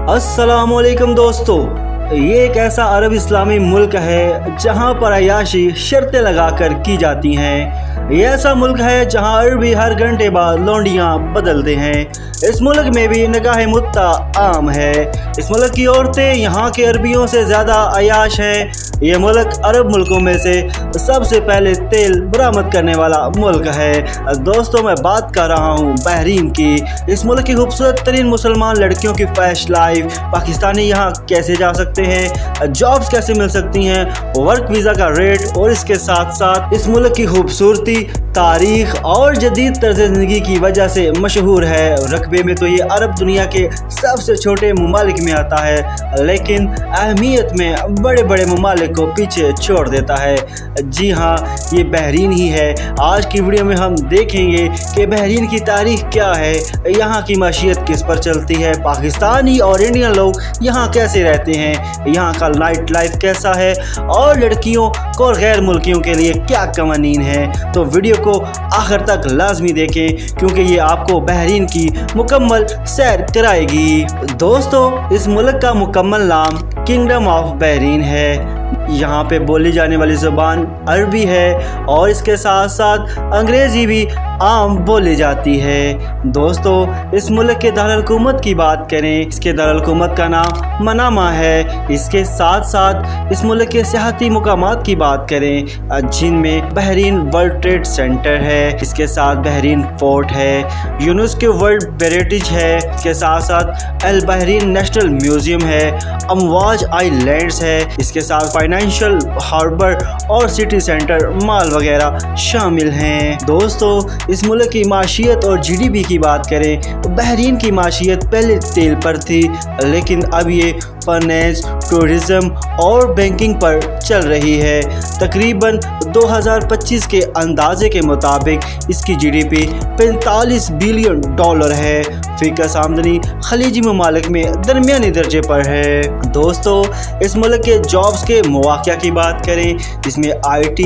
अस्सलामुअलैकुम दोस्तों, ये एक ऐसा अरब इस्लामी मुल्क है जहाँ पर अय्याशी शर्तें लगाकर की जाती हैं। ये ऐसा मुल्क है जहाँ अरबी हर घंटे बाद लौंडियाँ बदलते हैं। इस मुल्क में भी निकाह मुत्ता आम है। इस मुल्क की औरतें यहाँ के अरबियों से ज़्यादा अय्याश हैं। ये मुल्क अरब मुल्कों में से सबसे पहले तेल बरामद करने वाला मुल्क है। दोस्तों, मैं बात कर रहा हूँ बहरीन की। इस मुल्क की खूबसूरत तरीन मुसलमान लड़कियों की फैश लाइफ। पाकिस्तानी यहाँ कैसे जा सकते हैं, जॉब्स कैसे मिल सकती हैं, वर्क वीज़ा का रेट और इसके साथ साथ इस मुल्क की खूबसूरती, तारीख और जदीद तर्ज ज़िंदगी की वजह से मशहूर है। रकबे में तो ये अरब दुनिया के सबसे छोटे ममालिक में आता है, लेकिन अहमियत में बड़े बड़े ममालिक को पीछे छोड़ देता है। जी हाँ, ये बहरीन ही है। आज की वीडियो में हम देखेंगे कि बहरीन की तारीख क्या है, यहाँ की माशियत किस पर चलती है, पाकिस्तानी और इंडियन लोग यहाँ कैसे रहते हैं, यहाँ का नाइट लाइफ कैसा है और लड़कियों और गैर मुल्कियों के लिए क्या कवानीन है। तो वीडियो को आखिर तक लाजमी देखें क्योंकि ये आपको बहरीन की मुकम्मल सैर कराएगी। दोस्तों, इस मुल्क का मुकम्मल नाम किंगडम ऑफ बहरीन है। यहाँ पे बोली जाने वाली ज़ुबान अरबी है और इसके साथ साथ अंग्रेज़ी भी आम बोली जाती है। दोस्तों, इस मुल्क के दारुल-हुकूमत की बात करें, इसके दारुल-हुकूमत का नाम मनामा है। इसके साथ साथ इस मुल्क के सियाहती मुकामात की बात करें जिनमें बहरीन वर्ल्ड ट्रेड सेंटर है, इसके साथ बहरीन फोर्ट है, यूनेस्को वर्ल्ड हेरिटेज है, इसके साथ साथ अल बहरीन नेशनल म्यूज़ियम है, अमवाज आइलैंड्स है, इसके साथ फाइनेंशियल हार्बर और सिटी सेंटर मॉल वगैरह शामिल हैं। दोस्तों, इस मुल्क की माशियत और जीडीपी की बात करें तो बहरीन की माशियत पहले तेल पर थी, लेकिन अब ये फाइनेंस, टूरिज़म और बैंकिंग पर चल रही है। तकरीबन 2025 के अंदाजे के मुताबिक इसकी जीडीपी 45 बिलियन डॉलर है। फ़िक्स आमदनी खलीजी ममालिक में दरमियानी दर्जे पर है। दोस्तों, इस मुल्क के जॉब्स के मौक़िया की बात करें, इसमें IT,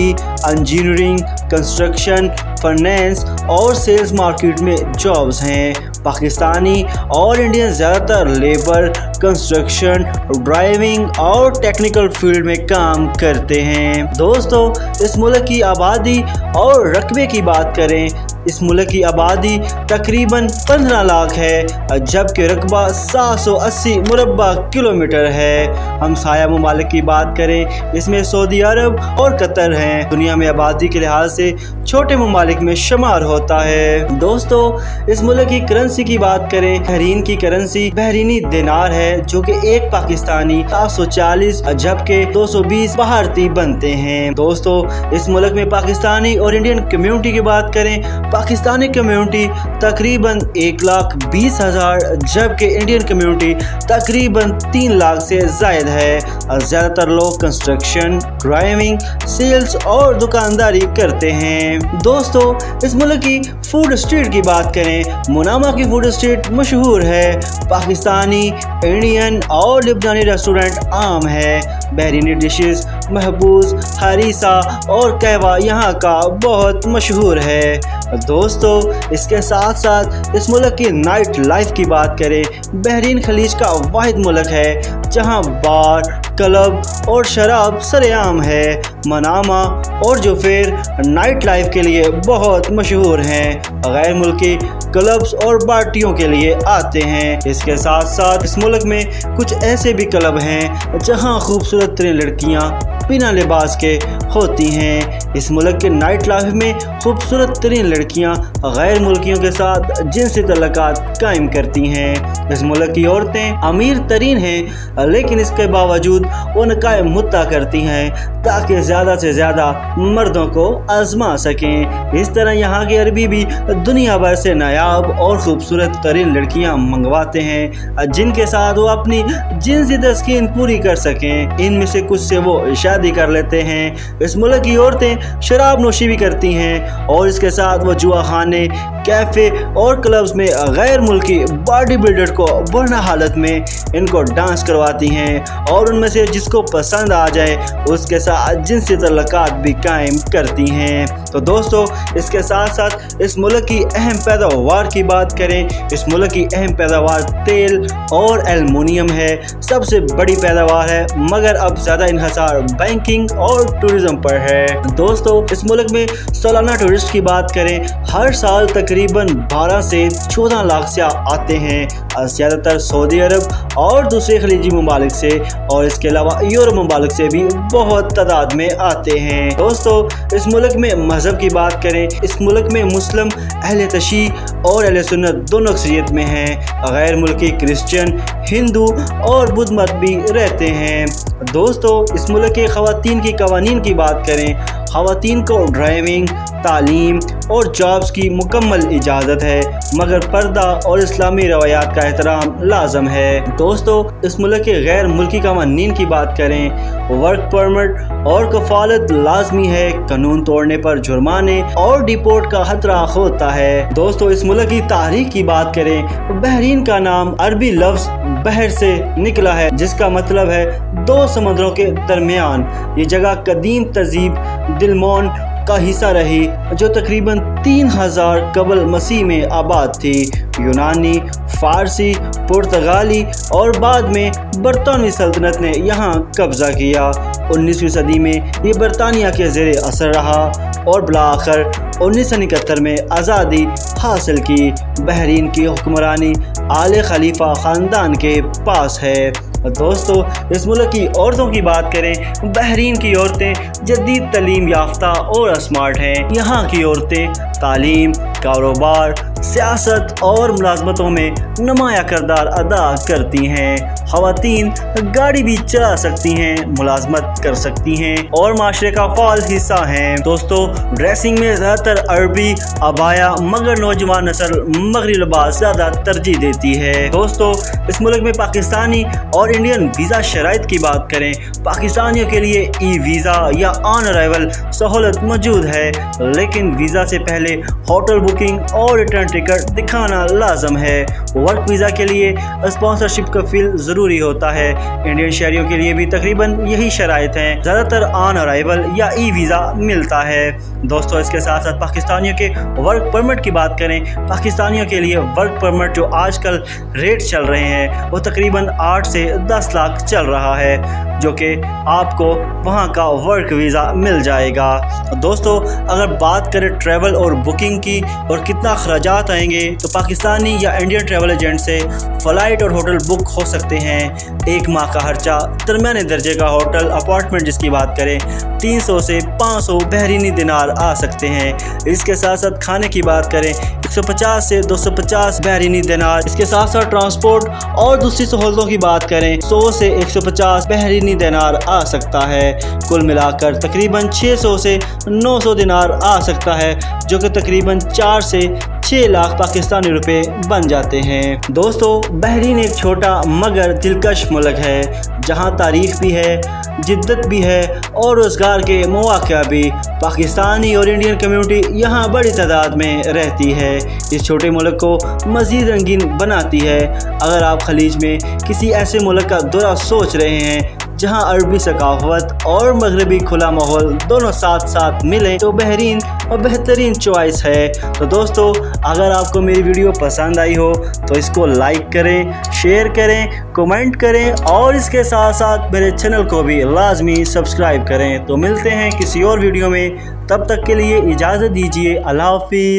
इंजीनियरिंग, कंस्ट्रक्शन, फाइनेंस और सेल्स मार्केट में जॉब्स हैं। पाकिस्तानी और इंडियन ज़्यादातर लेबर, कंस्ट्रक्शन, ड्राइविंग और टेक्निकल फील्ड में काम करते हैं। दोस्तों, इस मुल्क की आबादी और रकबे की बात करें, इस मुल्क की आबादी तकरीबन 15 लाख है, जबकि रकबा 780 मुरब्बा किलोमीटर है। हम साया ममालिक की बात करें, इसमें सऊदी अरब और कतर हैं। दुनिया में आबादी के लिहाज से छोटे ममालिक में शुमार होता है। दोस्तों, इस मुल्क की करेंसी की बात करें, बहरीन की करेंसी बहरीनी दिनार है जो कि एक पाकिस्तानी 740 जबकि 220 भारतीय बनते हैं। दोस्तों, इस मुल्क में पाकिस्तानी और इंडियन कम्युनिटी की बात करें, पाकिस्तानी कम्युनिटी तकरीबन 1,20,000 जबकि इंडियन कम्युनिटी तकरीबन 3 लाख से ज़ायद है। ज़्यादातर लोग कंस्ट्रक्शन, ड्राइविंग, सेल्स और दुकानदारी करते हैं। दोस्तों, इस मुल्क की फूड स्ट्रीट की बात करें, मनामा की फूड स्ट्रीट मशहूर है। पाकिस्तानी, इंडियन और लिबनानी रेस्टोरेंट आम है। बहरीनी डिशेस महबूस, हरीसा और कहवा यहाँ का बहुत मशहूर है। दोस्तों, इसके साथ साथ इस मुल्क की नाइट लाइफ की बात करें, बहरीन खलीज का वाहिद मुल्क है जहाँ बार, क्लब और शराब सरेआम है। मनामा और जुफेर नाइट लाइफ के लिए बहुत मशहूर हैं। गैर मुल्की क्लब्स और पार्टियों के लिए आते हैं। इसके साथ साथ इस मुल्क में कुछ ऐसे भी क्लब हैं जहां खूबसूरत तरीन लड़कियां बिना लिबास के होती हैं। इस मुल्क के नाइट लाइफ में खूबसूरत तरीन लड़कियां गैर मुल्कियों के साथ जिनसी तल्लुकात कायम करती हैं। इस मुल्क की औरतें अमीर तरीन हैं, लेकिन इसके बावजूद वो निकाह मुत्ता करती हैं ताकि ज़्यादा से ज़्यादा मर्दों को आजमा सकें। इस तरह यहाँ के अरबी भी दुनिया भर से नायाब और ख़ूबसूरत तरीन लड़कियाँ मंगवाते हैं जिनके साथ वो अपनी जिनसी तस्कीन पूरी कर सकें। इनमें से कुछ से वो शादी शादी कर लेते हैं। इस मुल्क की औरतें शराब नोशी भी करती हैं और इसके साथ वो जुआ खाने, कैफ़े और क्लब्स में गैर मुल्की बॉडी बिल्डर को वरना हालत में इनको डांस करवाती हैं और उनमें से जिसको पसंद आ जाए उसके साथ जिनसी तल्लुकात भी कायम करती हैं। तो दोस्तों, इसके साथ साथ इस मुल्क की अहम पैदावार की बात करें, इस मुल्क की अहम पैदावार तेल और एल्युमिनियम है, सबसे बड़ी पैदावार है, मगर अब ज़्यादा इन्हिसार बैंकिंग और टूरिज़्म पर है। दोस्तों, इस मुल्क में सालाना टूरिस्ट की बात करें, हर साल तकरीबन 12 से 14 लाख से आते हैं, ज़्यादातर सऊदी अरब और दूसरे खलीजी ममालिक से, और इसके अलावा यूरोप ममालिक से भी बहुत तादाद में आते हैं। दोस्तों, इस मुल्क में मज़हब की बात करें, इस मुल्क में मुस्लिम, अहले तशी और अहले सुन्नत दोनों अक्सरियत में हैं, गैर मुल्की क्रिश्चियन, हिंदू और बुद्ध मत भी रहते हैं। दोस्तों, इस मुल्क के ख़वातीन की कवानीन की बात करें, ख़वातीन को ड्राइविंग, तालीम और जॉब्स की मुकम्मल इजाज़त है, मगर पर्दा और इस्लामी रवायात का एहतराम लाजम है। दोस्तों, इस मुल्क के गैर मुल्की कवानीन की बात करें, वर्क परमिट और कफालत लाजमी है, कानून तोड़ने पर जुर्माने और डिपोर्ट का खतरा होता है। दोस्तों, इस मुल्क की तारीख की बात करें, बहरीन का नाम अरबी लफ्ज़ बहर से निकला है, जिसका मतलब है दो समुद्रों के दरमियान। ये जगह कदीम तहज़ीब दिलमोन का हिस्सा रही, जो तकरीबन 3000 कबल मसीह में आबाद थी। यूनानी, फ़ारसी, पुर्तगाली और बाद में बरतानवी सल्तनत ने यहाँ कब्ज़ा किया। 19वीं सदी में ये बरतानिया के ज़ेरे असर रहा और बिलाआखिर 1971 में आज़ादी हासिल की। बहरीन की हुक्मरानी आले खलीफा ख़ानदान के पास है। दोस्तों, इस मुल्क की औरतों की बात करें, बहरीन की औरतें जदीद तालीम याफ्ता और स्मार्ट हैं। यहाँ की औरतें तालीम, कारोबार, सियासत और मुलाजमतों में नुमाया किरदार अदा करती हैं। ख़वातीन गाड़ी भी चला सकती हैं, मुलाजमत कर सकती हैं और माशरे का फ़ाल हिस्सा हैं। दोस्तों, ड्रेसिंग में ज़्यादातर अरबी अबाया, मगर नौजवान नस्ल मगरी लिबास ज़्यादा तरजीह देती है। दोस्तों, इस मुल्क में पाकिस्तानी और इंडियन वीज़ा शराइत की बात करें, पाकिस्तानियों के लिए ई वीज़ा या ऑन अराइवल सहूलत मौजूद है, लेकिन वीज़ा से पहले होटल बुकिंग और रिटर्न टिकट दिखाना लाजम है। वर्क वीज़ा के लिए स्पॉन्सरशिप का फील ज़रूरी होता है। इंडियन शहरियों के लिए भी तकरीबन यही शराइत हैं, ज़्यादातर ऑन अराइवल या ई वीज़ा मिलता है। दोस्तों, इसके साथ साथ पाकिस्तानियों के वर्क परमिट की बात करें, पाकिस्तानियों के लिए वर्क परमिट जो आजकल रेट चल रहे हैं वो तकरीबन 8 से 10 लाख चल रहा है, जो कि आपको वहाँ का वर्क वीज़ा मिल जाएगा। दोस्तों, अगर बात करें ट्रैवल और बुकिंग की और कितना खर्चात आएंगे, तो पाकिस्तानी या इंडियन ट्रैवल एजेंट से फ़्लाइट और होटल बुक हो सकते हैं। एक माह का खर्चा दरमियाने दर्जे का होटल अपार्टमेंट जिसकी बात करें 300 से 500 बहरीनी दिनार आ सकते हैं। इसके साथ साथ खाने की बात करें 150 से 250 बहरीनी दिनार। इसके साथ साथ ट्रांसपोर्ट और दूसरी सहूलतों की बात करें 100 से 150 बहरीनी दिनार आ सकता है। कुल मिलाकर तकरीबन 600 से 900 दिनार आ सकता है, जो कि तकरीबन 4 से 6 लाख पाकिस्तानी रुपए बन जाते हैं। दोस्तों, बहरीन एक छोटा मगर दिलकश मुल्क है, जहां तारीख भी है, जिद्दत भी है और रोज़गार के मौक़े भी। पाकिस्तानी और इंडियन कम्युनिटी यहाँ बड़ी तादाद में रहती है। इस छोटे मुल्क को मज़ीद रंगीन बनाती है। अगर आप खलीज में किसी ऐसे मुल्क का दौरा सोच रहे हैं जहां अरबी सकाफत और मगरबी खुला माहौल दोनों साथ साथ मिले, तो बहरीन और बेहतरीन चॉइस है। तो दोस्तों, अगर आपको मेरी वीडियो पसंद आई हो तो इसको लाइक करें, शेयर करें, कमेंट करें और इसके साथ साथ मेरे चैनल को भी लाजमी सब्सक्राइब करें। तो मिलते हैं किसी और वीडियो में, तब तक के लिए इजाज़त दीजिए। अल्लाह हाफिज़।